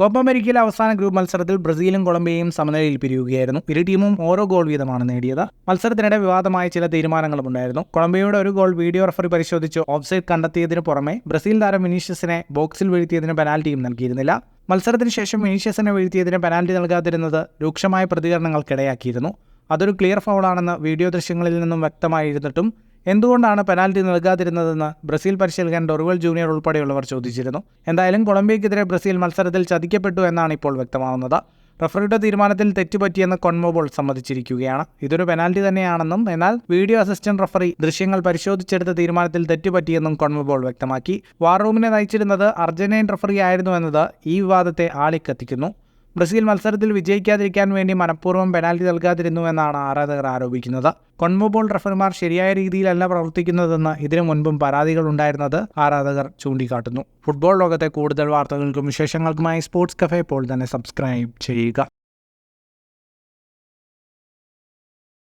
Copa അമേരിക്കയിലെ അവസാന group മത്സരത്തിൽ ബ്രസീലും കൊളംബിയയും സമനിലയിൽ പിരിയുകയായിരുന്നു. ഇരു ടീമും ഓരോ ഗോൾ വീതമാണ് നേടിയത്. മത്സരത്തിനിടെ വിവാദമായ ചില തീരുമാനങ്ങളും ഉണ്ടായിരുന്നു. കൊളംബിയയുടെ ഒരു ഗോൾ വീഡിയോ റഫറി പരിശോധിച്ച് ഓഫ്സൈഡ് കണ്ടെത്തിയതിനു പുറമെ ബ്രസീൽ താരം വിനീഷ്യസിനെ ബോക്സിൽ വീഴ്ത്തിയതിന് പെനാൽറ്റിയും നൽകിയിരുന്നില്ല. മത്സരത്തിന് ശേഷം വിനീഷ്യസിനെ വീഴ്ത്തിയതിന് പെനാൽറ്റി നൽകാതിരുന്നത് രൂക്ഷമായ പ്രതികരണങ്ങൾക്കിടയാക്കിയിരുന്നു. അതൊരു ക്ലിയർ ഫൗളാണെന്ന് വീഡിയോ ദൃശ്യങ്ങളിൽ നിന്നും വ്യക്തമായിരുന്നിട്ടും എന്തുകൊണ്ടാണ് പെനാൽറ്റി നൽകാതിരുന്നതെന്ന് ബ്രസീൽ പരിശീലകൻ ഡൊറിവൽ ജൂനിയർ ഉൾപ്പെടെയുള്ളവർ ചോദിച്ചിരുന്നു. എന്തായാലും കൊളംബിയയ്ക്കെതിരെ ബ്രസീൽ മത്സരത്തിൽ ചതിക്കപ്പെട്ടു എന്നാണ് ഇപ്പോൾ വ്യക്തമാവുന്നത്. റഫറിയുടെ തീരുമാനത്തിൽ തെറ്റുപറ്റിയെന്ന് കോൺമോബോൾ സമ്മതിച്ചിരിക്കുകയാണ്. ഇതൊരു പെനാൽറ്റി തന്നെയാണെന്നും എന്നാൽ വീഡിയോ അസിസ്റ്റന്റ് റഫറി ദൃശ്യങ്ങൾ പരിശോധിച്ചെടുത്ത തീരുമാനത്തിൽ തെറ്റുപറ്റിയെന്നും കോൺമോബോൾ വ്യക്തമാക്കി. വാർ റൂമിനെ നയിച്ചിരുന്നത് അർജന്റീൻ റഫറി ആയിരുന്നു എന്നത് ഈ വിവാദത്തെ ആളിക്കത്തിക്കുന്നു. ബ്രസീൽ മത്സരത്തിൽ വിജയിക്കാതിരിക്കാൻ വേണ്ടി മനഃപൂർവ്വം പെനാൽറ്റി നൽകാതിരുന്നുവെന്നാണ് ആരാധകർ ആരോപിക്കുന്നത്. കോൺമോബോൾ റഫറിമാർ ശരിയായ രീതിയിലല്ല പ്രവർത്തിക്കുന്നതെന്ന് ഇതിനു മുൻപും പരാതികൾ ഉണ്ടായിരുന്നത് ആരാധകർ ചൂണ്ടിക്കാട്ടുന്നു. ഫുട്ബോൾ ലോകത്തെ കൂടുതൽ വാർത്തകൾക്കും വിശേഷങ്ങൾക്കുമായി സ്പോർട്സ് കഫേ ഇപ്പോൾ തന്നെ സബ്സ്ക്രൈബ് ചെയ്യുക.